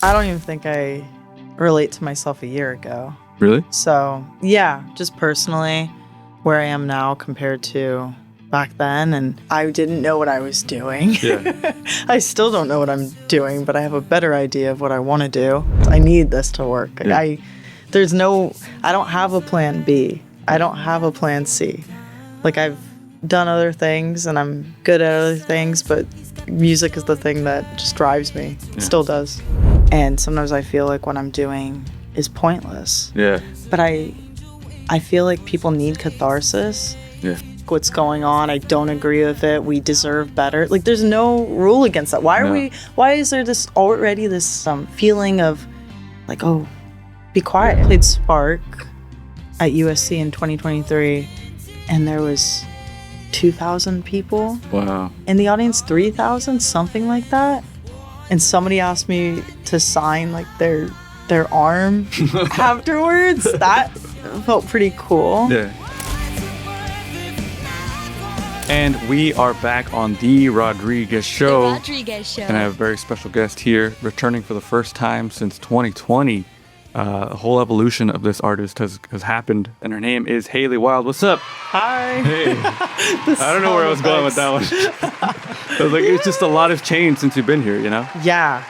I don't even think I relate to myself a year ago. Really? So, yeah, just personally, where I am now compared to back then. And I didn't know what I was doing. Yeah. I still don't know what I'm doing, but I have a better idea of what I want to do. I need this to work. Yeah. I don't have a plan B. I don't have a plan C. Like, I've done other things and I'm good at other things, but music is the thing that just drives me. It still does. And sometimes I feel like what I'm doing is pointless. Yeah. But I feel like people need catharsis. Yeah. What's going on, I don't agree with it. We deserve better. Like, there's no rule against that. Why is there this feeling of like, oh, be quiet? I played Spark at USC in 2023 and there was 2,000 people. Wow. In the audience, 3,000, something like that. And somebody asked me to sign like their arm afterwards. That felt pretty cool. Yeah. And we are back on The Rodriguez Show. The Rodriguez Show. And I have a very special guest here, returning for the first time since 2020. A whole evolution of this artist has happened, and her name is Hailey Wild. What's up? Hi. Hey. I don't know where I was going with that one. I was like, it's just a lot has changed since you've been here, you know? Yeah.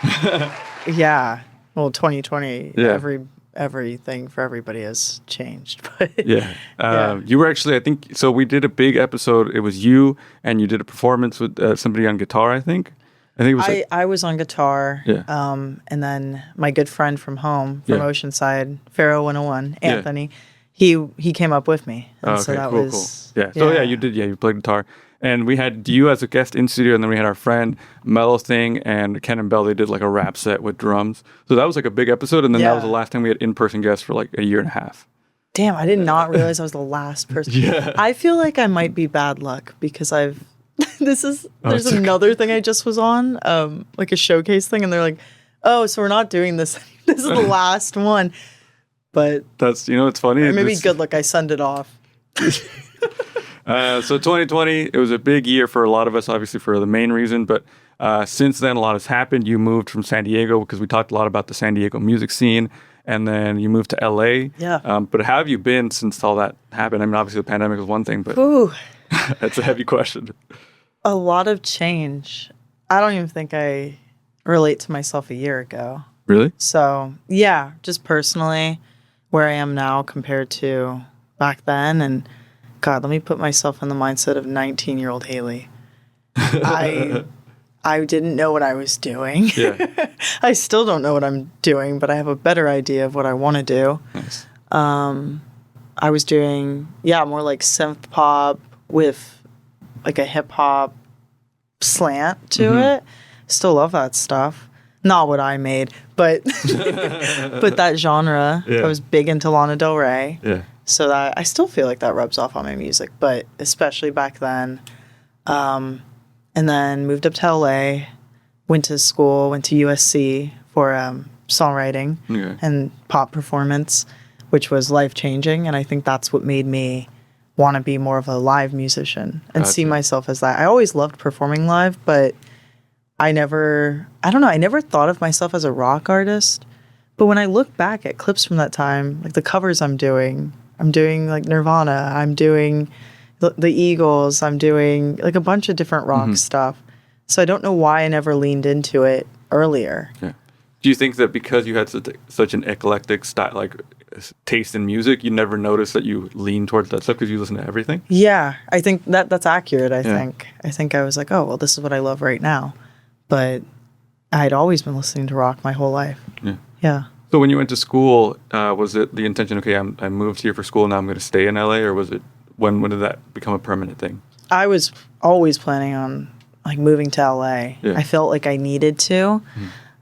Yeah. Well, 2020, Yeah. everything for everybody has changed. But Yeah. Yeah. You were actually, I think, so we did a big episode. It was you, and you did a performance with somebody on guitar, I think. I think it was like, I was on guitar. Yeah. And then my good friend from home, from Yeah. Oceanside, Pharaoh 101, Yeah. Anthony, he came up with me. And oh, so okay, that cool, was cool. Yeah. So yeah, you did. Yeah, you played guitar, and we had you as a guest in studio, and then we had our friend Mellow Thing and Ken and Bell. They did like a rap set with drums. So that was like a big episode, and then that was the last time we had in-person guests for like a year and a half. Damn, I did not realize I was the last person. Yeah. I feel like I might be bad luck because there's it's okay. another thing I just was on, like a showcase thing, and they're like, oh, so we're not doing this. This is the last one. But That's it's funny. or maybe This- good luck, I send it off. So 2020, it was a big year for a lot of us, obviously for the main reason. But since then, a lot has happened. You moved from San Diego because we talked a lot about the San Diego music scene. And then you moved to LA. Yeah. But how have you been since all that happened? I mean, obviously the pandemic was one thing, but Ooh, that's a heavy question. a lot of change. I don't even think I relate to myself a year ago. Really? So, yeah, just personally, where I am now compared to back then. And God, let me put myself in the mindset of 19-year-old Hailey. I didn't know what I was doing. Yeah. I still don't know what I'm doing, but I have a better idea of what I want to do. Nice. I was doing, more like synth pop with like a hip hop slant to it. Still love that stuff. Not what I made, but but that genre. Yeah. I was big into Lana Del Rey. Yeah. So that I still feel like that rubs off on my music, but especially back then. And then moved up to LA, went to school, went to USC for songwriting Okay. and pop performance, which was life-changing. And I think that's what made me want to be more of a live musician and see Gotcha. myself as that. I always loved performing live, but I never thought of myself as a rock artist. But when I look back at clips from that time, like the covers I'm doing like Nirvana, I'm doing the Eagles, I'm doing like a bunch of different rock stuff. So I don't know why I never leaned into it earlier. Yeah. Do you think that because you had such an eclectic style, like taste in music, you never noticed that you lean towards that stuff because you listen to everything? Yeah, I think that's accurate. I Yeah. think I was like, oh, well, this is what I love right now. But I'd always been listening to rock my whole life. Yeah. Yeah. So when you went to school, was it the intention, okay, I moved here for school, now I'm going to stay in LA, or was it, when did that become a permanent thing? I was always planning on like moving to LA. Yeah. I felt like I needed to.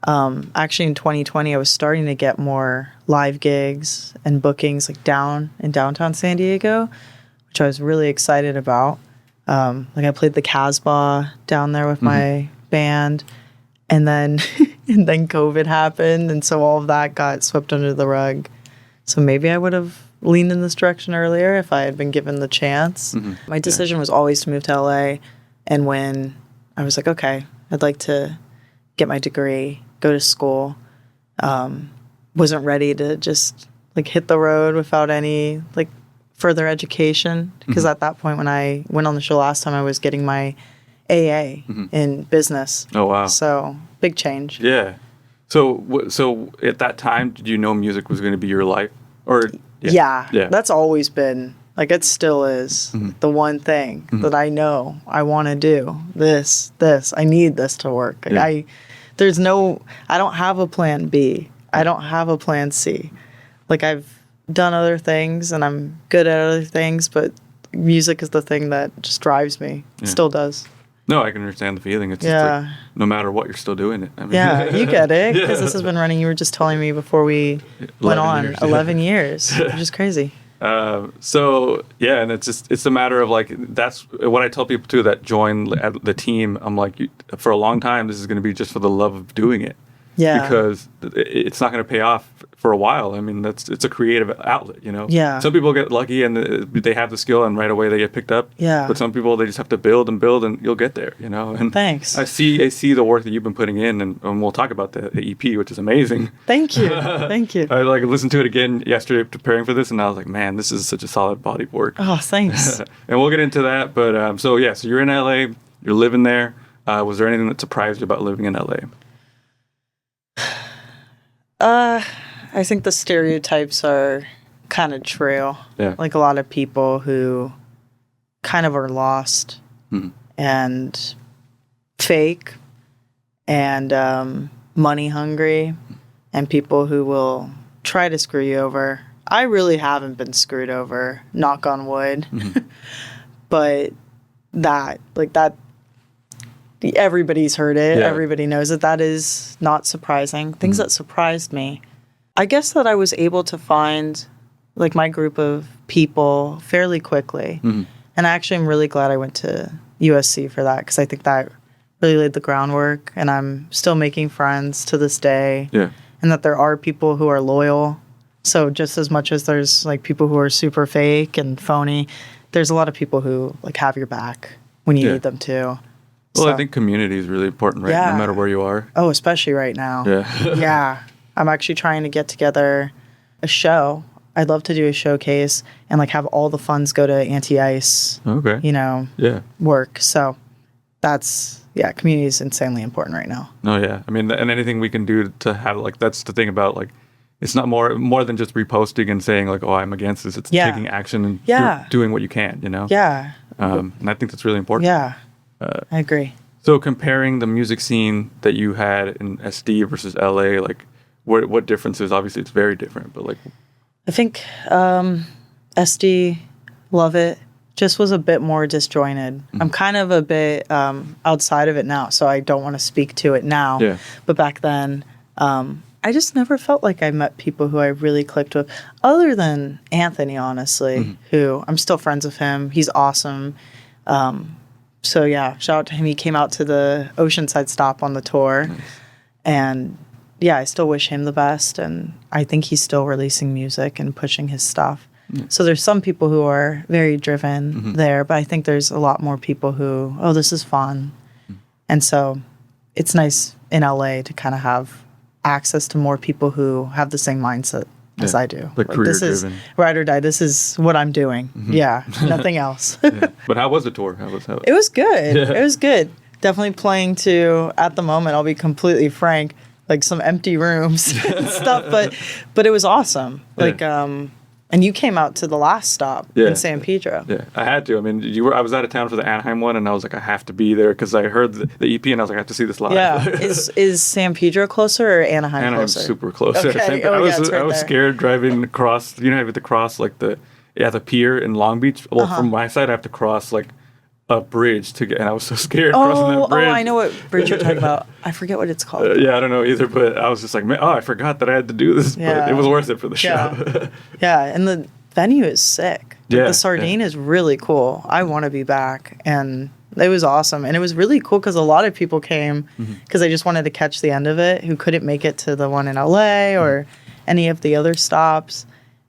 Actually, in 2020, I was starting to get more live gigs and bookings like in downtown San Diego, which I was really excited about. Like I played the Casbah down there with my band, and then and then COVID happened, and so all of that got swept under the rug. So maybe I would have leaned in this direction earlier if I had been given the chance. My decision was always to move to LA, and when I was like, okay, I'd like to get my degree, go to school, wasn't ready to just like hit the road without any like further education, because at that point when I went on the show last time, I was getting my AA in business. Oh wow. So big change. Yeah. So at that time, did you know music was going to be your life? Or yeah, that's always been, like, it still is the one thing that I know I want to do. This, I need this to work. Like, I don't have a plan B. I don't have a plan C. Like, I've done other things and I'm good at other things, but music is the thing that just drives me. It still does. No, I can understand the feeling. It's just like, no matter what, you're still doing it. I mean, you get it, because this has been running. You were just telling me before we went on, years, 11 years, which is crazy. So yeah, and it's a matter of like, that's what I tell people too that join the team. I'm like, for a long time, this is going to be just for the love of doing it. Yeah. Because it's not going to pay off for a while. I mean, it's a creative outlet, you know? Yeah. Some people get lucky and they have the skill and right away they get picked up. Yeah. But some people, they just have to build and you'll get there, you know? And thanks. I see the work that you've been putting in, and we'll talk about the EP, which is amazing. Thank you. Thank you. I listened to it again yesterday preparing for this, and I was like, man, this is such a solid body of work. Oh, thanks. And we'll get into that. But so you're in LA, you're living there. Was there anything that surprised you about living in LA? I think the stereotypes are kind of true. Yeah. Like, a lot of people who kind of are lost and fake and money hungry, and people who will try to screw you over. I really haven't been screwed over, knock on wood. But that everybody's heard it. Yeah. Everybody knows it. That is not surprising. Things that surprised me, I guess, that I was able to find like my group of people fairly quickly. And I actually am really glad I went to USC for that, because I think that really laid the groundwork, and I'm still making friends to this day. Yeah. And that there are people who are loyal. So just as much as there's like people who are super fake and phony, there's a lot of people who like have your back when you need them to. Well, I think community is really important, right? No matter where you are. Oh, especially right now. Yeah. Yeah. I'm actually trying to get together a show. I'd love to do a showcase and like have all the funds go to anti-ice, work. So community is insanely important right now. Oh, yeah. I mean, and anything we can do to have, like, that's the thing about, like, it's not more than just reposting and saying, like, oh, I'm against this. It's taking action and doing what you can, you know? Yeah. And I think that's really important. Yeah. I agree. So comparing the music scene that you had in SD versus LA, like, what differences? Obviously, it's very different, but like, I think SD, love it, just was a bit more disjointed. I'm kind of a bit outside of it now, so I don't want to speak to it now. Yeah. But back then, I just never felt like I met people who I really clicked with, other than Anthony, honestly, who I'm still friends with him. He's awesome. So yeah, shout out to him. He came out to the Oceanside stop on the tour. Nice. And yeah, I still wish him the best. And I think he's still releasing music and pushing his stuff. Yeah. So there's some people who are very driven there, but I think there's a lot more people who, oh, this is fun. And so it's nice in LA to kind of have access to more people who have the same mindset as I do. Like career this driven. Is ride or die. This is what I'm doing. Yeah, nothing else. But how was the tour? It was good. Yeah. It was good. Definitely playing to, at the moment, I'll be completely frank, like some empty rooms and stuff. But it was awesome. Like, and you came out to the last stop in San Pedro. Yeah, I had to. I mean, I was out of town for the Anaheim one, and I was like, I have to be there because I heard the EP, and I was like, I have to see this live. Yeah, is San Pedro closer or Anaheim closer? Anaheim's super close. Okay. I was scared driving across. You know, I have to cross like the pier in Long Beach. Well, from my side, I have to cross like a bridge to get, and I was so scared crossing that bridge. Oh, I know what bridge you're talking about. I forget what it's called. Yeah, I don't know either, but I was just like, man, I forgot that I had to do this, but it was worth it for the show. Yeah, and the venue is sick. The Sardine is really cool. I want to be back, and it was awesome. And it was really cool because a lot of people came because they just wanted to catch the end of it who couldn't make it to the one in LA or any of the other stops.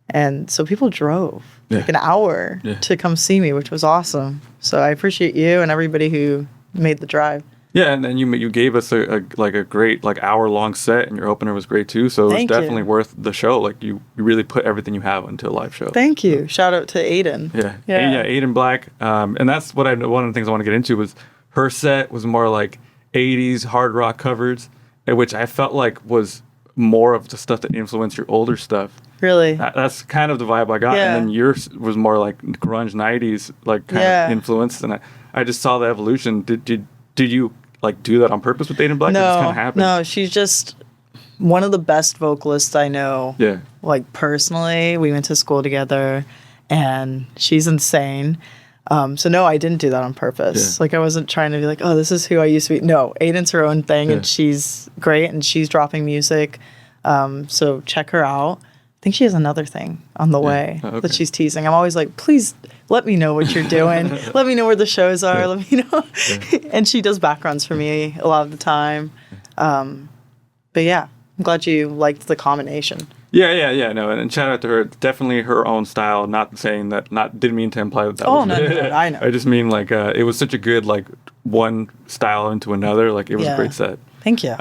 And so people drove like an hour to come see me, which was awesome. So I appreciate you and everybody who made the drive. Yeah, and then you gave us a great like hour-long set, and your opener was great too. So Thank it was definitely you. worth the show. Like you really put everything you have into a live show. Thank you. Shout out to Aiden. Yeah, Aiden Black. And that's one of the things I want to get into was her set was more like 80s hard rock covers, which I felt like was more of the stuff that influenced your older stuff. Really? That's kind of the vibe I got. Yeah. And then yours was more like grunge 90s, like kind of influenced. And I just saw the evolution. Did you like do that on purpose with Aiden Black? Or just kind of happened? No, she's just one of the best vocalists I know. Yeah. Like personally, we went to school together and she's insane. So no, I didn't do that on purpose. Yeah. Like I wasn't trying to be like, oh, this is who I used to be. No, Aiden's her own thing and she's great and she's dropping music. So check her out. I think she has another thing on the way that she's teasing. I'm always like, please let me know what you're doing. Let me know where the shows are. Let me know. And she does backgrounds for me a lot of the time. But yeah, I'm glad you liked the combination. Yeah. No, and shout out to her. Definitely her own style. Not saying that. Didn't mean to imply that. Oh no, I know. I just mean like it was such a good like one style into another. Like it was a great set. Thank you.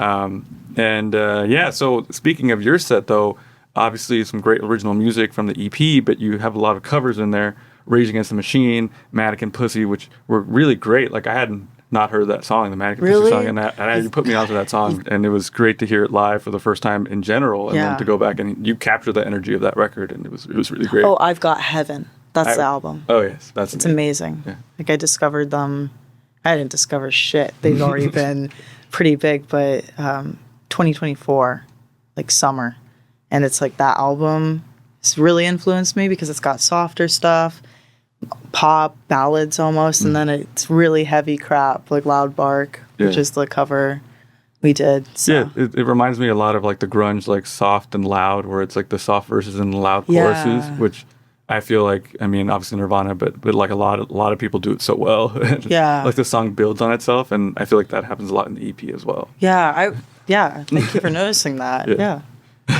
So speaking of your set though, obviously some great original music from the EP, but you have a lot of covers in there. Rage Against the Machine, Mannequin Pussy, which were really great. Like I hadn't not heard that song, the Mannequin Pussy song, and you put me onto that song, and it was great to hear it live for the first time in general, and then to go back and you capture the energy of that record, and it was really great. Oh, I've Got Heaven. That's the album. Oh yes, it's amazing. Yeah. Like I discovered them. I didn't discover shit. They've already been pretty big, but 2024, like summer, and it's like that album has really influenced me because it's got softer stuff. Pop ballads almost, and then it's really heavy crap like Loud Bark, which is the cover we did. So. Yeah, it reminds me a lot of like the grunge, like soft and loud, where it's like the soft verses and the loud choruses, which I feel like, I mean, obviously Nirvana, but like a lot of people do it so well. Like the song builds on itself, and I feel like that happens a lot in the EP as well. Thank you for noticing that. Yeah.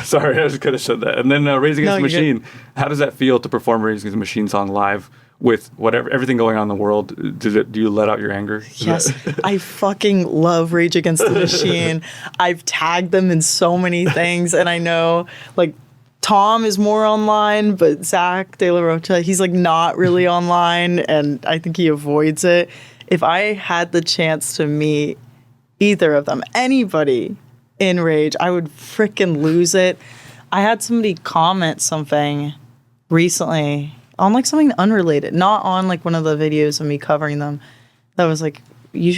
Sorry, I just could have said that. And then Rage Against the Machine. How does that feel to perform Rage Against the Machine song live? With everything going on in the world, do you let out your anger? Yes, I fucking love Rage Against the Machine. I've tagged them in so many things, and I know like Tom is more online, but Zach De La Rocha, he's like not really online, and I think he avoids it. If I had the chance to meet either of them, anybody in Rage, I would freaking lose it. I had somebody comment something recently on like something unrelated, not on like one of the videos of me covering them, that was like, you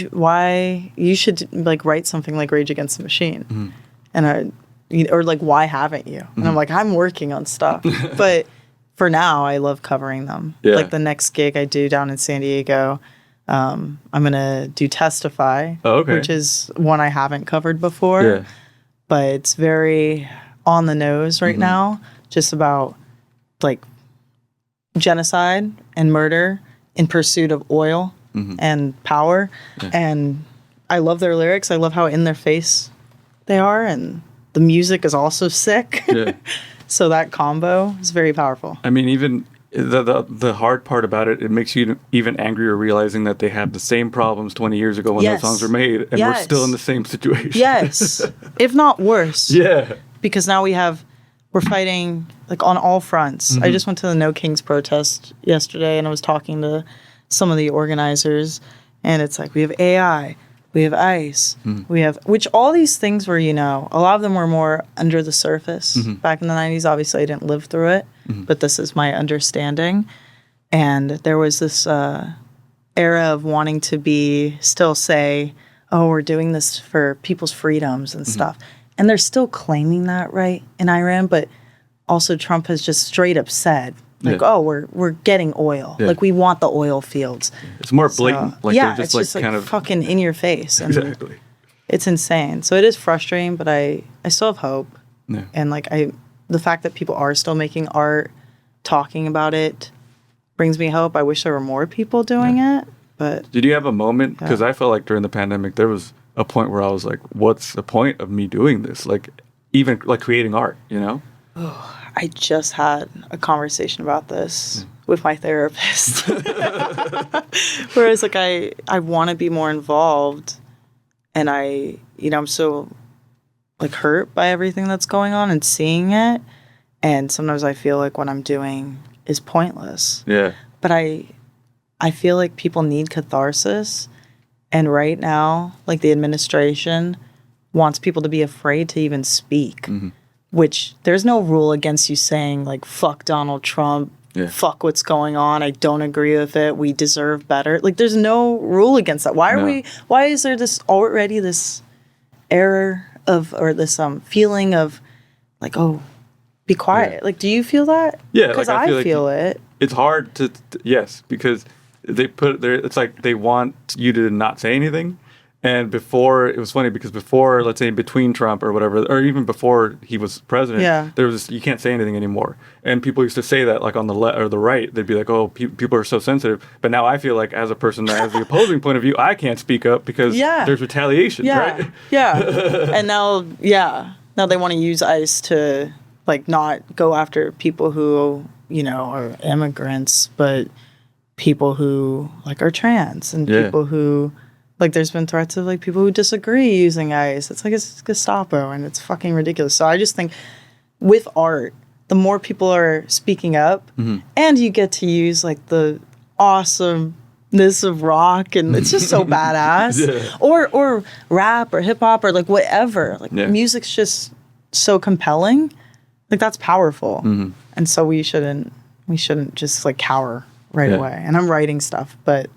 should like write something like Rage Against the Machine. And or like, why haven't you? And I'm like, I'm working on stuff. But for now, I love covering them. Like the next gig I do down in San Diego, I'm going to do Testify, which is one I haven't covered before. But it's very on the nose right now, just about like genocide and murder in pursuit of oil and power. And I love their lyrics. I love how in their face they are, and the music is also sick. So that combo is very powerful. I mean, even the hard part about it, it makes you even angrier realizing that they had the same problems 20 years ago when those songs were made, and we're still in the same situation. If not worse. Because now we're fighting like on all fronts. I just went to the No Kings protest yesterday, and I was talking to some of the organizers, and it's like we have AI, we have ICE, we have, which all these things were, a lot of them were more under the surface back in the 90s. Obviously, I didn't live through it, but this is my understanding. And there was this era of wanting to still say, oh, we're doing this for people's freedoms and stuff. And they're still claiming that, right, in Iran, but also Trump has just straight up said, like, oh, we're getting oil. Like, we want the oil fields. It's more blatant. So, they're just it's like kind of fucking in your face. And exactly. It's insane. So it is frustrating, but I still have hope. And, like, the fact that people are still making art, talking about it, brings me hope. I wish there were more people doing it, but... Did you have a moment? Because I felt like during the pandemic, there was a point where I was like, what's the point of me doing this? Like, even like creating art, Oh, I just had a conversation about this with my therapist. Whereas like I want to be more involved and I'm so like hurt by everything that's going on and seeing it. And sometimes I feel like what I'm doing is pointless. Yeah. But I feel like people need catharsis. And right now, like the administration wants people to be afraid to even speak, which there's no rule against you saying like, fuck Donald Trump, fuck what's going on. I don't agree with it. We deserve better. Like there's no rule against that. Why is there this error of, or this feeling of like, oh, be quiet. Yeah. Like, do you feel that? Yeah. Because like, I feel it. It's hard to yes, because they put there. It's like they want you to not say anything. And before, it was funny because before, let's say between Trump or whatever, or even before he was president, there was you can't say anything anymore. And people used to say that like on the left or the right, they'd be like, oh, people are so sensitive. But now I feel like as a person that has the opposing point of view, I can't speak up because there's retaliation, right? Yeah. And now they want to use ICE to like not go after people who, are immigrants, but people who like are trans and people who like there's been threats of like people who disagree using ICE. It's like it's Gestapo and it's fucking ridiculous. So I just think with art, the more people are speaking up and you get to use like the awesomeness of rock and it's just so badass or rap or hip hop or like whatever. Like music's just so compelling. Like that's powerful. And so we shouldn't just like cower right away. And I'm writing stuff, but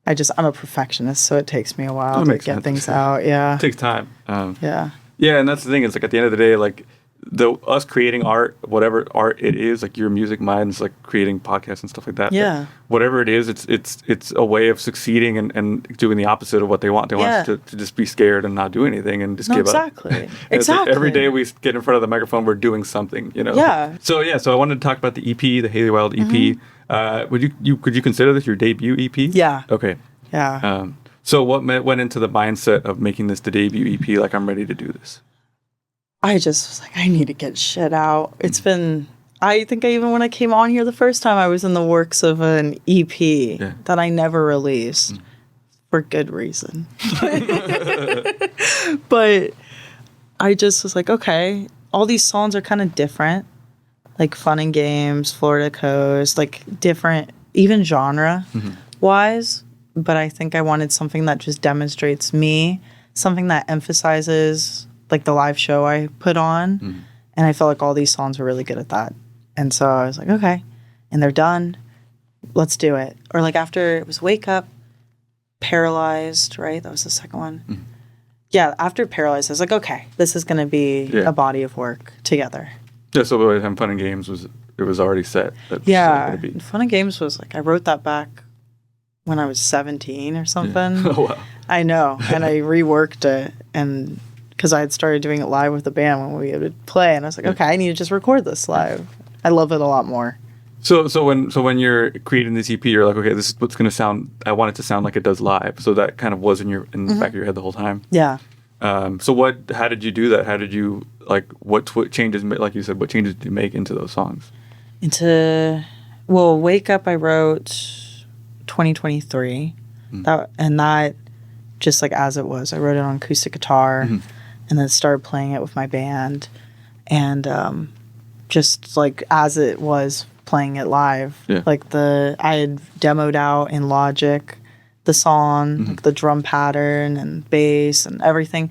I'm a perfectionist, so it takes me a while to get things out. Yeah. It takes time. Yeah, and that's the thing. It's like at the end of the day, like us creating art, whatever art it is, like your music, mine's like creating podcasts and stuff like that. Yeah. But whatever it is, it's a way of succeeding and doing the opposite of what they want. They want us to just be scared and not do anything and just give up. Exactly. Like every day we get in front of the microphone, we're doing something, Yeah. So I wanted to talk about the EP, the Hailey Wild EP. Could you consider this your debut EP? Yeah. Okay. Yeah. So what went into the mindset of making this the debut EP? Like, I'm ready to do this. I just was like, I need to get shit out. It's been, I think even when I came on here the first time, I was in the works of an EP that I never released for good reason. But I just was like, okay, all these songs are kind of different, like Fun and Games, Florida Coast, like different, even genre wise. But I think I wanted something that just demonstrates me, something that emphasizes like the live show I put on. And I felt like all these songs were really good at that. And so I was like, okay, and they're done. Let's do it. Or like after it was Wake Up, Paralyzed, right? That was the second one. Yeah, after Paralyzed, I was like, okay, this is going to be a body of work together. Yeah, so by the time Fun and Games was already set. Fun and Games was like, I wrote that back when I was 17 or something. Oh, wow. I know. And I reworked it and because I had started doing it live with the band when we would play. And I was like, okay, I need to just record this live. I love it a lot more. So when you're creating this EP, you're like, okay, this is what's going to sound, I want it to sound like it does live. So that kind of was in the back of your head the whole time. Yeah. So how did you do that? How did you, like, what changes, like you said, what changes did you make into those songs? Wake Up I wrote 2023. That just like as it was, I wrote it on acoustic guitar and then started playing it with my band and just like as it was playing it live. Like I had demoed out in Logic the song, like the drum pattern and bass and everything.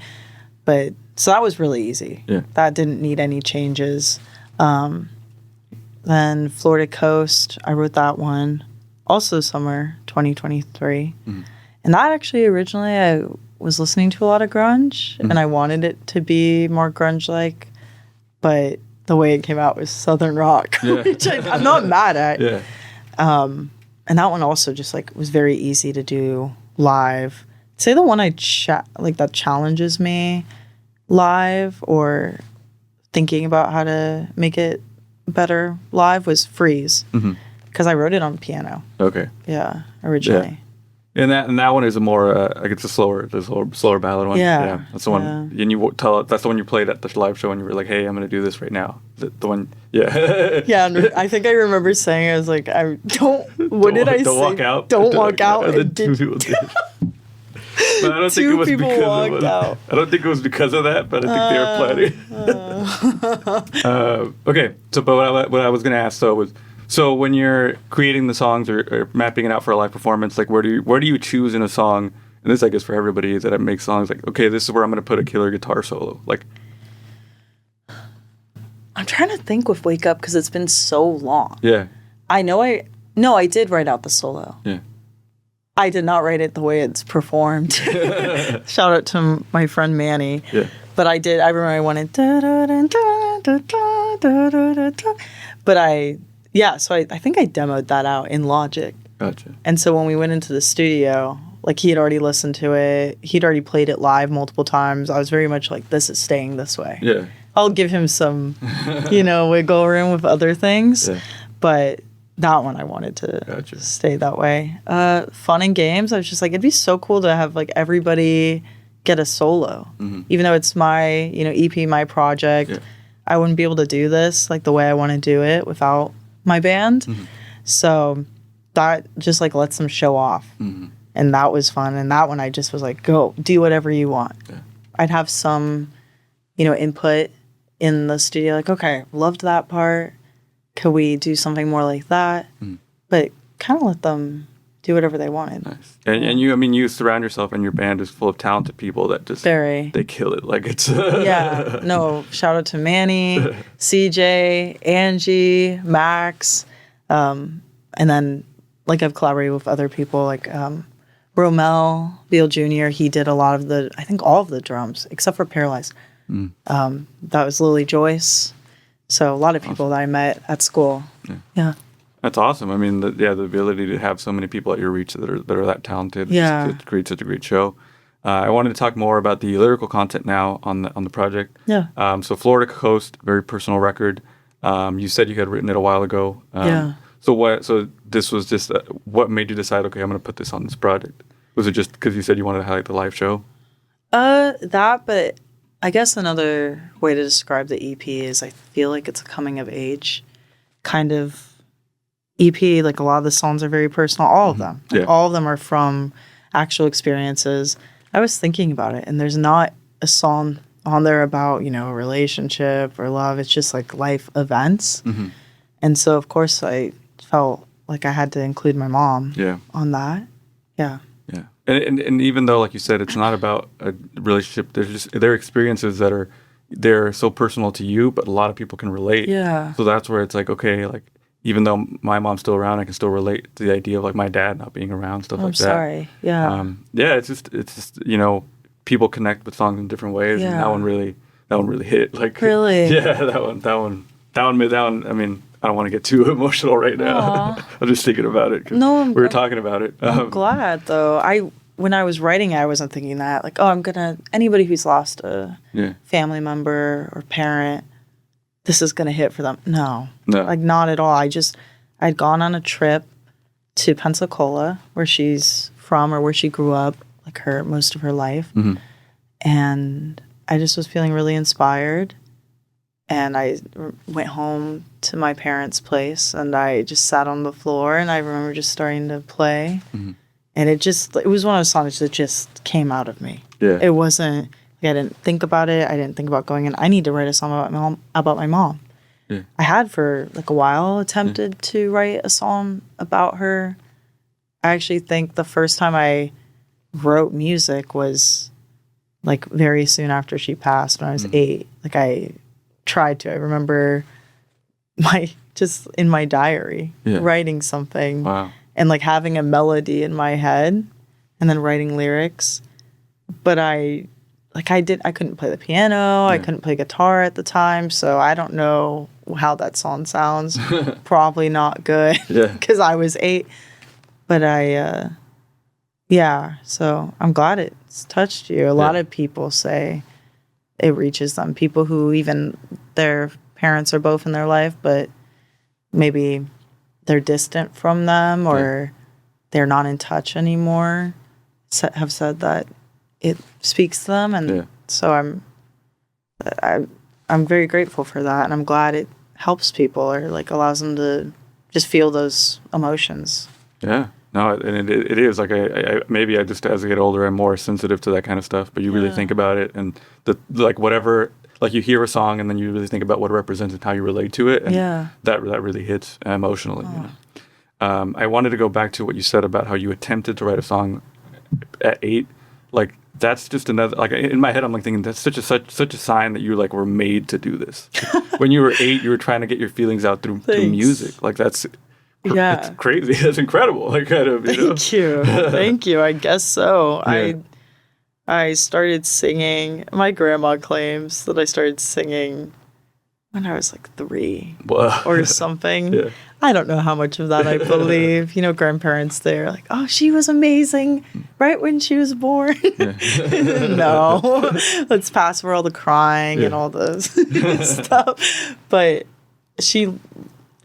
But so that was really easy. That didn't need any changes. Then Florida Coast, I wrote that one also summer 2023. And that actually originally I was listening to a lot of grunge and I wanted it to be more grunge-like, but the way it came out was Southern rock, which I'm not mad at. And that one also just like was very easy to do live. Say the one that challenges me live or thinking about how to make it better live was Freeze. Because I wrote it on piano. Okay. Yeah, originally. And that one is a more like it's a slower ballad one. Yeah. That's the one. And that's the one you played at the live show and you were like, hey, I'm gonna do this right now. Is it the one? Yeah. Yeah, and I think I remember saying I was like, What did I say? Don't walk out. Don't walk out. And then two people did. But I don't think it was because of out. I don't think it was because of that, but I think they were planning. Okay, so but what I was going to ask though was, so when you're creating the songs or mapping it out for a live performance, like where do you choose in a song? And this I guess for everybody that makes songs like, okay, this is where I'm going to put a killer guitar solo. Like, I'm trying to think with Wake Up because it's been so long. Yeah. I did write out the solo. Yeah. I did not write it the way it's performed. Shout out to my friend Manny. Yeah. But I remember I wanted da da da da da da da da da. But so I think I demoed that out in Logic. Gotcha. And so when we went into the studio, like he had already listened to it. He'd already played it live multiple times. I was very much like, this is staying this way. Yeah. I'll give him some, wiggle room with other things. Yeah. But that one I wanted to stay that way. Fun and Games, I was just like, it'd be so cool to have like everybody get a solo. Mm-hmm. Even though it's my, EP, my project, I wouldn't be able to do this like the way I want to do it without my band. Mm-hmm. So that just like lets them show off. Mm-hmm. And that was fun. And that one I just was like, go, do whatever you want. Yeah. I'd have some, input in the studio, like, okay, loved that part. Could we do something more like that? Mm. But kind of let them do whatever they wanted. Nice. And you surround yourself and your band is full of talented people that just they kill it. Like it's yeah. No, shout out to Manny, CJ, Angie, Max, and then like I've collaborated with other people like Romel Beal Jr. He did a lot of all of the drums except for Paralyzed. Mm. That was Lily Joyce. So a lot of people that I met at school. Yeah. That's awesome. I mean, the ability to have so many people at your reach that are that talented. Yeah. It creates such a great show. I wanted to talk more about the lyrical content now on the project. Yeah. So Florida Coast, very personal record. You said you had written it a while ago. Yeah. So this was just what made you decide? Okay, I'm going to put this on this project. Was it just because you said you wanted to highlight the live show? But I guess another way to describe the EP is I feel like it's a coming of age kind of EP. Like a lot of the songs are very personal. All of them. Like all of them are from actual experiences. I was thinking about it, and there's not a song on there about, a relationship or love. It's just like life events. Mm-hmm. And so, of course, I felt like I had to include my mom on that. Yeah. Yeah. And even though, like you said, it's not about a relationship, there are experiences that they're so personal to you, but a lot of people can relate. Yeah. So that's where it's like, okay, like even though my mom's still around, I can still relate to the idea of like my dad not being around, stuff like that. I'm sorry. Yeah. It's just people connect with songs in different ways, and that one really hit. Like really. Yeah, that one. I mean, I don't want to get too emotional right now. I'm just thinking about it. No, we were talking about it. I'm glad though. When I was writing it, I wasn't thinking that like, anybody who's lost a family member or parent, this is gonna hit for them. No, like not at all. I'd gone on a trip to Pensacola, where she's from or where she grew up, like most of her life, and I just was feeling really inspired. And I went home to my parents' place, and I just sat on the floor, and I remember just starting to play. Mm-hmm. And it was one of those songs that just came out of me. Yeah. It wasn't, like, I didn't think about it. I didn't think about going in. I need to write a song about my mom. Yeah. I had for like a while attempted to write a song about her. I actually think the first time I wrote music was like very soon after she passed when I was 8. Like I tried to. I remember just in my diary writing something and like having a melody in my head and then writing lyrics. But I couldn't play the piano. I couldn't play guitar at the time, so I don't know how that song sounds. Probably not good because I was 8. But so I'm glad it's touched you. A lot of people say it reaches them. People who even their parents are both in their life, but maybe they're distant from them or they're not in touch anymore, have said that it speaks to them. And so I'm very grateful for that. And I'm glad it helps people or like allows them to just feel those emotions. Yeah. No, and it is like maybe I just as I get older I'm more sensitive to that kind of stuff. But you really think about it, and like whatever, like you hear a song and then you really think about what it represents and how you relate to it, and that really hits emotionally. You know? I wanted to go back to what you said about how you attempted to write a song at 8. Like that's just another, like in my head I'm like thinking that's such a sign that you like were made to do this. When you were 8, you were trying to get your feelings out through music. Like that's. It's crazy. That's incredible. Like kind of. Thank you. Thank you. I guess so. Yeah. I started singing. My grandma claims that I started singing when I was like 3 or something. Yeah. I don't know how much of that I believe. Grandparents, they're like, oh, she was amazing right when she was born. Yeah. No. Let's pass over all the crying and all this stuff. But she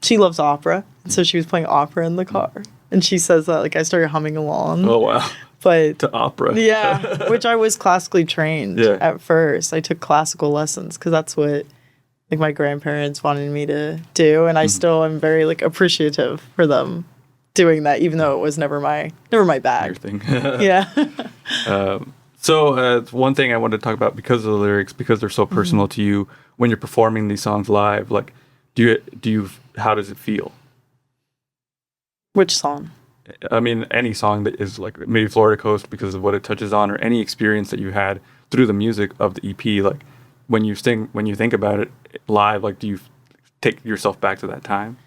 loves opera. So she was playing opera in the car. And she says that, like, I started humming along. Oh, wow. But to opera. Yeah, which I was classically trained at first. I took classical lessons because that's what, like, my grandparents wanted me to do. And I still am very, like, appreciative for them doing that, even though it was never my bag. Your thing. Yeah. So one thing I wanted to talk about, because of the lyrics, because they're so personal to you, when you're performing these songs live, like, how does it feel? Which song? I mean, any song that is like maybe Florida Coast because of what it touches on, or any experience that you had through the music of the EP. Like when you think about it live, like do you take yourself back to that time?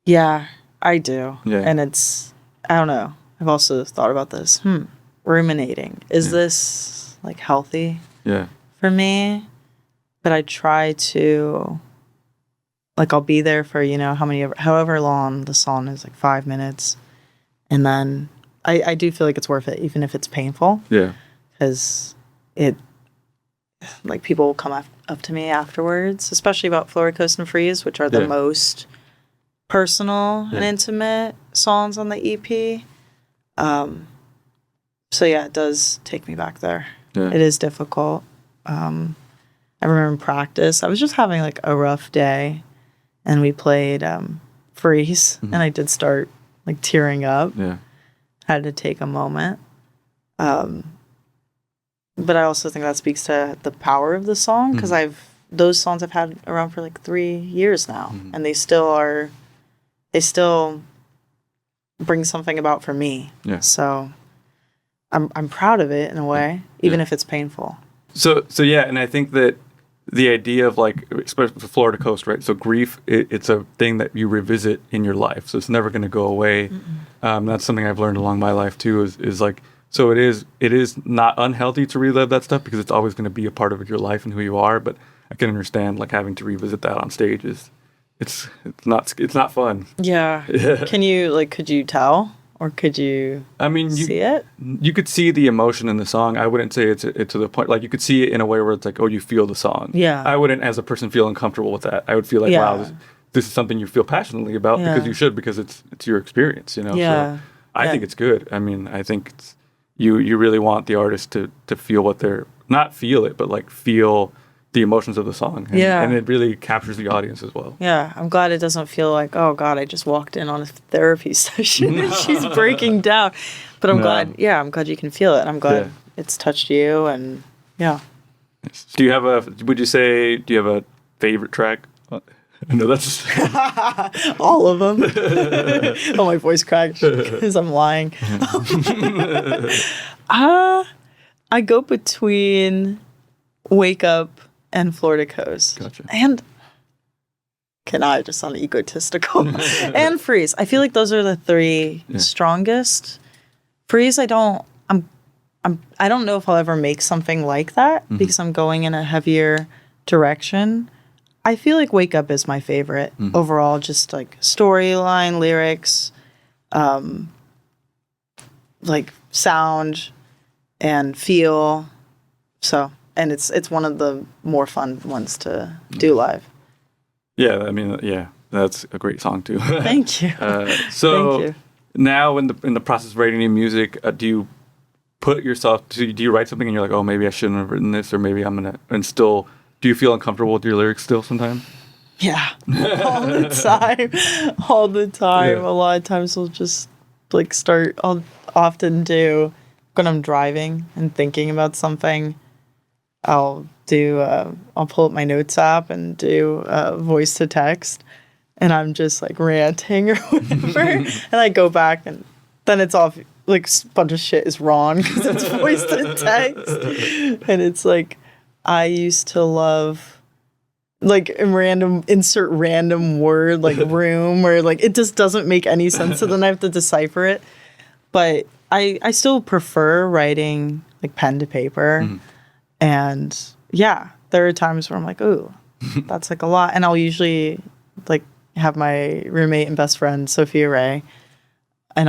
Yeah, I do. Yeah. And I don't know. I've also thought about this. Ruminating. Is this like healthy? Yeah. For me? But I try to. Like, I'll be there for, however long the song is, like 5 minutes. And then I do feel like it's worth it, even if it's painful. Yeah. Because people will come up to me afterwards, especially about Florida Coast and Freeze, which are the most personal and intimate songs on the EP. So, it does take me back there. Yeah. It is difficult. I remember in practice, I was just having, like, a rough day. And we played Freeze, and I did start, like, tearing up. Yeah. Had to take a moment. But I also think that speaks to the power of the song, because those songs I've had around for, like, 3 years now. And they still bring something about for me. Yeah. So I'm proud of it in a way, even if it's painful. So yeah, and I think that the idea of, like, especially the Florida Coast, right? So grief, it's a thing that you revisit in your life. So it's never going to go away. That's something I've learned along my life too, is like, so it is not unhealthy to relive that stuff because it's always going to be a part of your life and who you are. But I can understand, like, having to revisit that on stage it's not fun. Yeah. Could you tell? Or could you see it? You could see the emotion in the song. I wouldn't say it's to the point, like, you could see it in a way where it's like, oh, you feel the song. Yeah. I wouldn't, as a person, feel uncomfortable with that. I would feel like, wow, this is something you feel passionately about because you should, because it's your experience, Yeah. So I think it's good. I mean, I think it's, you really want the artist to feel what they're, not feel it, but like feel the emotions of the song. And it really captures the audience as well. Yeah, I'm glad it doesn't feel like, oh God, I just walked in on a therapy session and she's breaking down. But I'm glad you can feel it. I'm glad it's touched you, and Do you have a favorite track? No, that's all of them. Oh, my voice cracked because I'm lying. I go between Wake Up and Florida Coast. Gotcha. And I just sound egotistical. And Freeze. I feel like those are the 3 strongest. Freeze, I don't know if I'll ever make something like that because I'm going in a heavier direction. I feel like Wake Up is my favorite overall, just like storyline, lyrics, like sound and feel. So, and it's one of the more fun ones to do live. Yeah, I mean, that's a great song too. Thank you. So Thank you. Now in the process of writing new music, do you put yourself, do you write something and you're like, oh, maybe I shouldn't have written this, or maybe I'm gonna, and still, do you feel uncomfortable with your lyrics still sometimes? Yeah, all the time. Yeah. A lot of times we'll just like I'll often do when I'm driving and thinking about something. I'll pull up my notes app and do voice to text, and I'm just like ranting or whatever. And I go back, and then it's off. Like a bunch of shit is wrong because it's voice to text, and it's like I used to love. Like insert random word like room or like it just doesn't make any sense. So then I have to decipher it. But I still prefer writing like pen to paper. Mm-hmm. And yeah, there are times where I'm like, ooh, that's like a lot. And I'll usually like have my roommate and best friend, Sophia Ray, and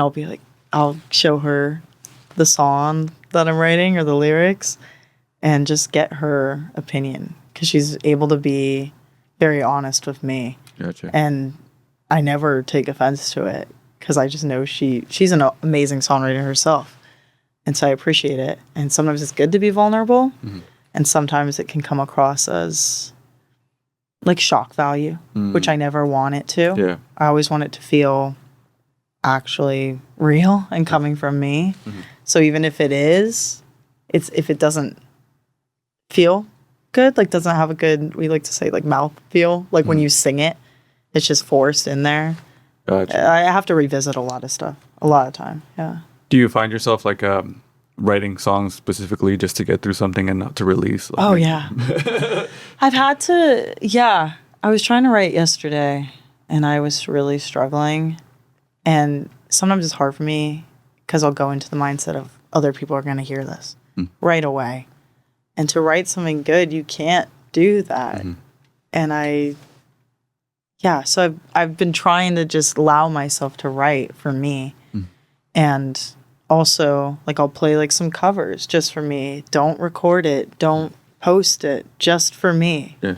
I'll show her the song that I'm writing or the lyrics and just get her opinion. Because she's able to be very honest with me. Gotcha. And I never take offense to it because I just know she's an amazing songwriter herself. And so I appreciate it. And sometimes it's good to be vulnerable. Mm-hmm. And sometimes it can come across as like shock value, which I never want it to. Yeah. I always want it to feel actually real and coming from me. Mm-hmm. So even if it is, if it doesn't feel good, like doesn't have a good, we like to say like mouth feel, like when you sing it, it's just forced in there. Gotcha. I have to revisit a lot of stuff, a lot of time. Yeah. Do you find yourself like writing songs specifically just to get through something and not to release? Like, oh yeah. I've had to, yeah. I was trying to write yesterday and I was really struggling, and sometimes it's hard for me because I'll go into the mindset of other people are going to hear this right away. And to write something good, you can't do that. Mm-hmm. And so I've been trying to just allow myself to write for me. Mm. And also, like, I'll play, like, some covers just for me. Don't record it. Don't post it. Just for me. Yeah.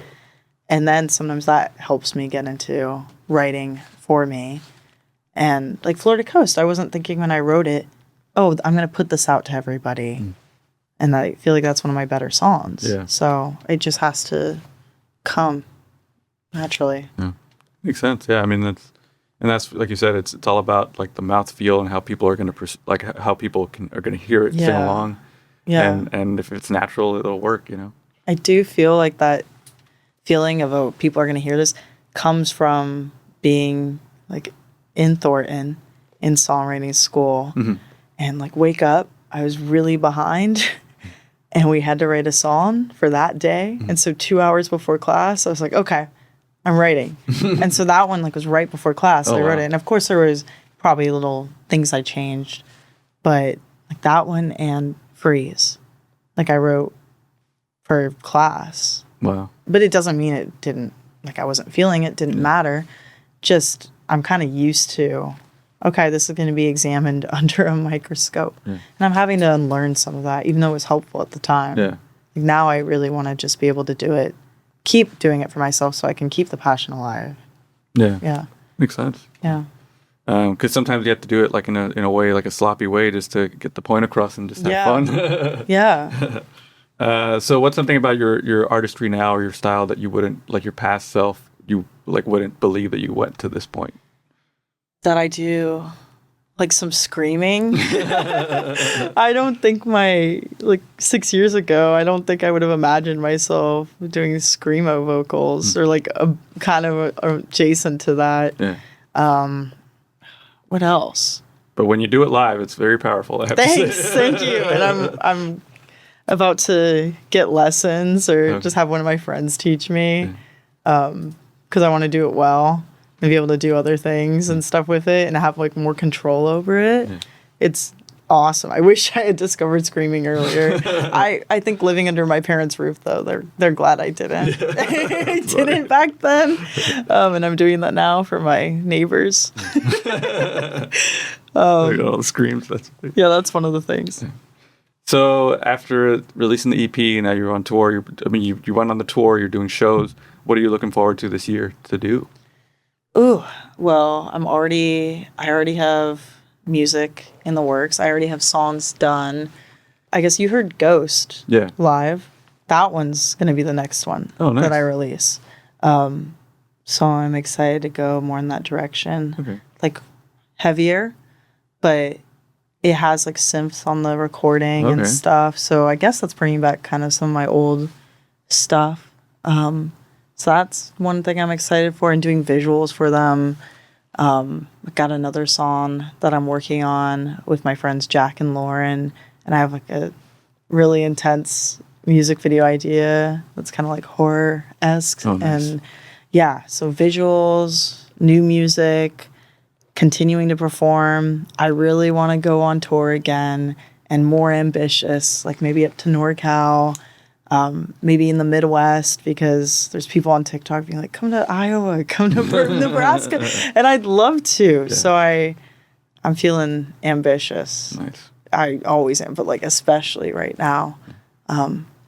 And then sometimes that helps me get into writing for me. And, like, Florida Coast, I wasn't thinking when I wrote it, oh, I'm going to put this out to everybody. Mm. And I feel like that's one of my better songs. Yeah. So it just has to come naturally. Yeah. Makes sense. Yeah. I mean, that's like you said, it's all about like the mouth feel and how people are going to how people are going to hear it, sing along. Yeah. And if it's natural, it'll work, you know? I do feel like that feeling of, oh, people are going to hear this comes from being like in Thornton in songwriting school. Mm-hmm. And like Wake Up, I was really behind. And we had to write a song for that day. Mm-hmm. And so 2 hours before class, I was like, okay, I'm writing. And so that one like was right before class. I wrote it. And of course there was probably little things I changed. But like that one and Freeze, like I wrote for class. Wow. But it doesn't mean it didn't, like I wasn't feeling it, didn't matter. Just I'm kind of used to, okay, this is going to be examined under a microscope. Yeah. And I'm having to unlearn some of that, even though it was helpful at the time. Yeah. Like now I really want to just be able to do it, keep doing it for myself so I can keep the passion alive. Yeah. Yeah. Makes sense. Yeah. Because sometimes you have to do it like in a way, like a sloppy way, just to get the point across and just have fun. Yeah. So what's something about your artistry now or your style that you wouldn't, like your past self, you like wouldn't believe that you went to this point? That I do like some screaming. I don't think like 6 years ago, I don't think I would have imagined myself doing screamo vocals or like a kind of adjacent to that. Yeah. What else? But when you do it live, it's very powerful. Thanks. Thank you. And I'm about to get lessons or just have one of my friends teach me because I want to do it well. And be able to do other things and stuff with it and have like more control over it. Yeah. It's awesome. I wish I had discovered screaming earlier. I think living under my parents' roof though, they're glad I didn't. I didn't back then. And I'm doing that now for my neighbors. All the screams. That's one of the things. Yeah. So after releasing the EP, now you're on tour. You went on the tour, you're doing shows. What are you looking forward to this year to do? Ooh, well, I already have music in the works. I already have songs done. I guess you heard Ghost live. That one's going to be the next one that I release. So I'm excited to go more in that direction. Okay. Like heavier. but it has like synths on the recording and stuff. So I guess that's bringing back kind of some of my old stuff. So that's one thing I'm excited for, and doing visuals for them. I got another song that I'm working on with my friends Jack and Lauren, and I have like a really intense music video idea that's kind of like horror-esque. Oh, nice. And yeah, so visuals, new music, continuing to perform. I really want to go on tour again, and more ambitious, like maybe up to NorCal, maybe in the Midwest, because there's people on TikTok being like, come to Iowa, come to Nebraska. And I'd love to. Yeah. So I'm feeling ambitious. Nice. I always am, but like especially right now.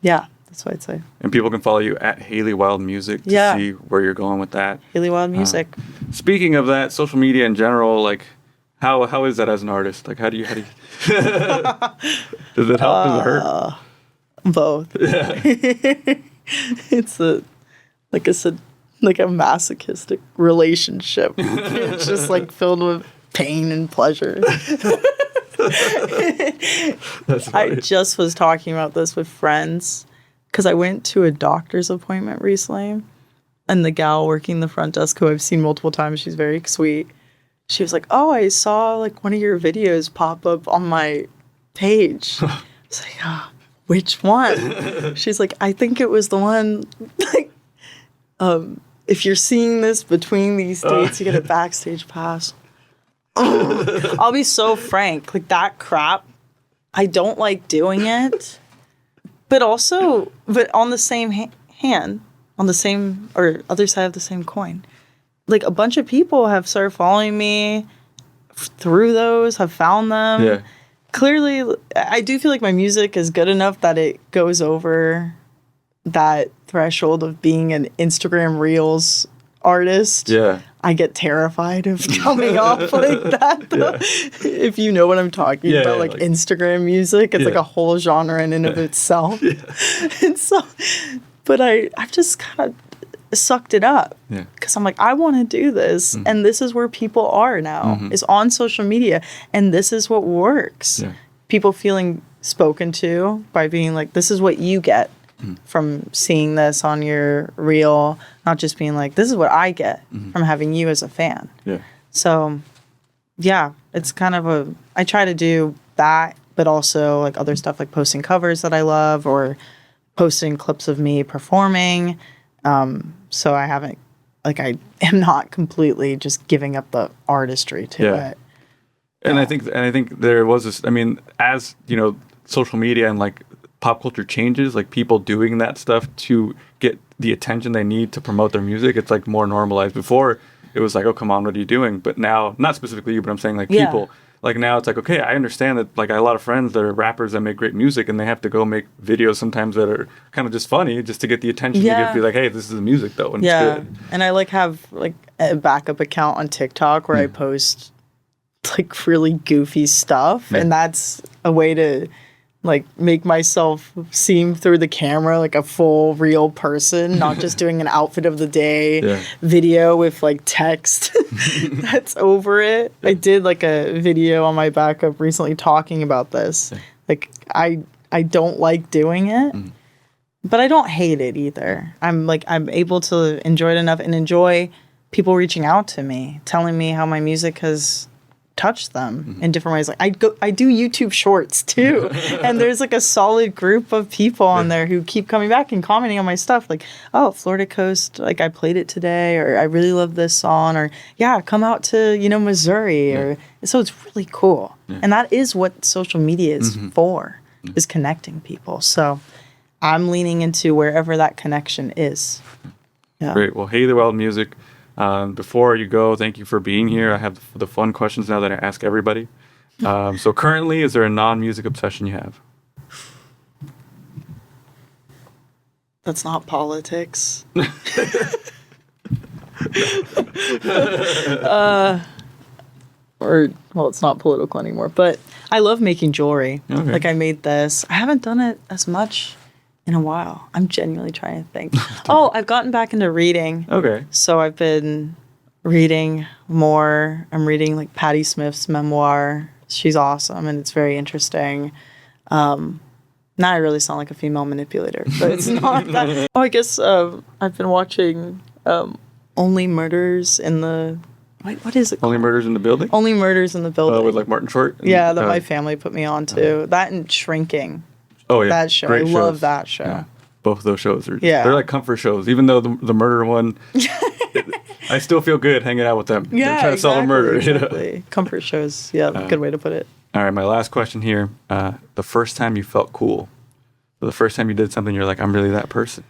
Yeah, that's what I'd say. And people can follow you at Hailey Wild Music to see where you're going with that. Hailey Wild Music. Speaking of that, social media in general, like how is that as an artist? Like how do you does it help? Does it hurt? Both. Yeah. It's like a masochistic relationship. It's just like filled with pain and pleasure. That's funny. I just was talking about this with friends because I went to a doctor's appointment recently, and the gal working the front desk, who I've seen multiple times, she's very sweet. She was like, "Oh, I saw like one of your videos pop up on my page." I was like, "Oh, which one?" She's like, "I think it was the one like, if you're seeing this between these dates, you get a backstage pass." I'll be so frank, like that crap, I don't like doing it, but on the same hand, on the same or other side of the same coin, like a bunch of people have started following me through those, have found them. Yeah. Clearly, I do feel like my music is good enough that it goes over that threshold of being an Instagram Reels artist. Yeah. I get terrified of coming off like that, though. Yeah. If you know what I'm talking about, like Instagram music, it's like a whole genre in and of itself. Yeah. And so, but I've just kind of sucked it up because I'm like, I want to do this, and this is where people are now, is on social media, and this is what works. Yeah. People feeling spoken to by being like, this is what you get from seeing this on your reel, not just being like, this is what I get from having you as a fan. Yeah. So, yeah, it's kind of I try to do that, but also like other stuff like posting covers that I love or posting clips of me performing. So I haven't, like, I am not completely just giving up the artistry to it. And I think there was this, I mean, as, you know, social media and like pop culture changes, like people doing that stuff to get the attention they need to promote their music, it's like more normalized. Before it was like, oh, come on, what are you doing? But now, not specifically you, but I'm saying like people, like now it's like, okay, I understand that like I have a lot of friends that are rappers that make great music and they have to go make videos sometimes that are kind of just funny just to get the attention to get, be like, hey, this is the music though, and it's good. And I like have like a backup account on TikTok where I post like really goofy stuff, and that's a way to like make myself seem through the camera like a full real person, not just doing an outfit of the day video with like text that's over it. I did like a video on my backup recently talking about this. Like I don't like doing it, but I don't hate it either. I'm able to enjoy it enough and enjoy people reaching out to me, telling me how my music has touch them in different ways. Like I do YouTube shorts too, and there's like a solid group of people on there who keep coming back and commenting on my stuff. Like, oh, Florida Coast, like I played it today, or I really love this song, or come out to Missouri, or so it's really cool. And that is what social media is for, is connecting people. So I'm leaning into wherever that connection is. Yeah. Great. Well, Hailey Wild Music. Before you go, thank you for being here. I have the fun questions now that I ask everybody. So currently, is there a non-music obsession you have? That's not politics. It's not political anymore, but I love making jewelry. Okay. Like I made this. I haven't done it as much in a while. I'm genuinely trying to think. I've gotten back into reading. Okay. So I've been reading more. I'm reading like Patti Smith's memoir She's awesome, and it's very interesting. Now I really sound like a female manipulator, but it's not that. Oh, I guess I've been watching Only Murders in the... What is it called? Only Murders in the Building? Only Murders in the Building. With like Martin Short? Yeah, that my family put me on to. That and Shrinking. Oh, yeah. That show. Great I shows. love that show. Yeah. Both of those shows are they're like comfort shows. Even though the murder one, I still feel good hanging out with them. Yeah, they're trying to solve a murder. Exactly. You know? Comfort shows. Yeah, good way to put it. All right, my last question here. The first time you felt cool. So the first time you did something, you're like, I'm really that person.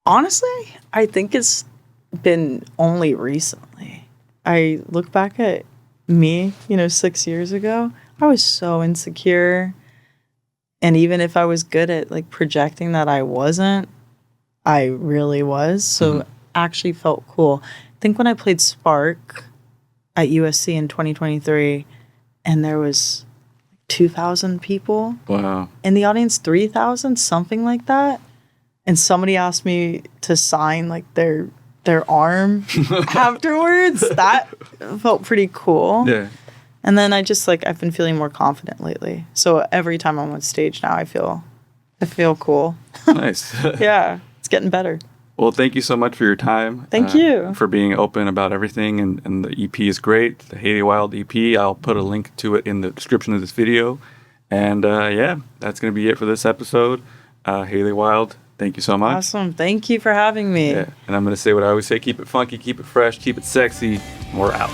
Honestly, I think it's been only recently. I look back at me, 6 years ago. I was so insecure. And even if I was good at like projecting that I wasn't, I really was. So actually felt cool. I think when I played Spark at USC in 2023 and there was 2,000 people. Wow. In the audience, 3,000, something like that. And somebody asked me to sign like their arm afterwards. That felt pretty cool. Yeah. And then I've been feeling more confident lately. So every time I'm on stage now, I feel cool. Nice. Yeah, it's getting better. Well, thank you so much for your time. Thank you. For being open about everything. And the EP is great. The Hailey Wild EP. I'll put a link to it in the description of this video. And that's going to be it for this episode. Hailey Wild, thank you so much. Awesome. Thank you for having me. Yeah. And I'm going to say what I always say. Keep it funky, keep it fresh, keep it sexy. And we're out.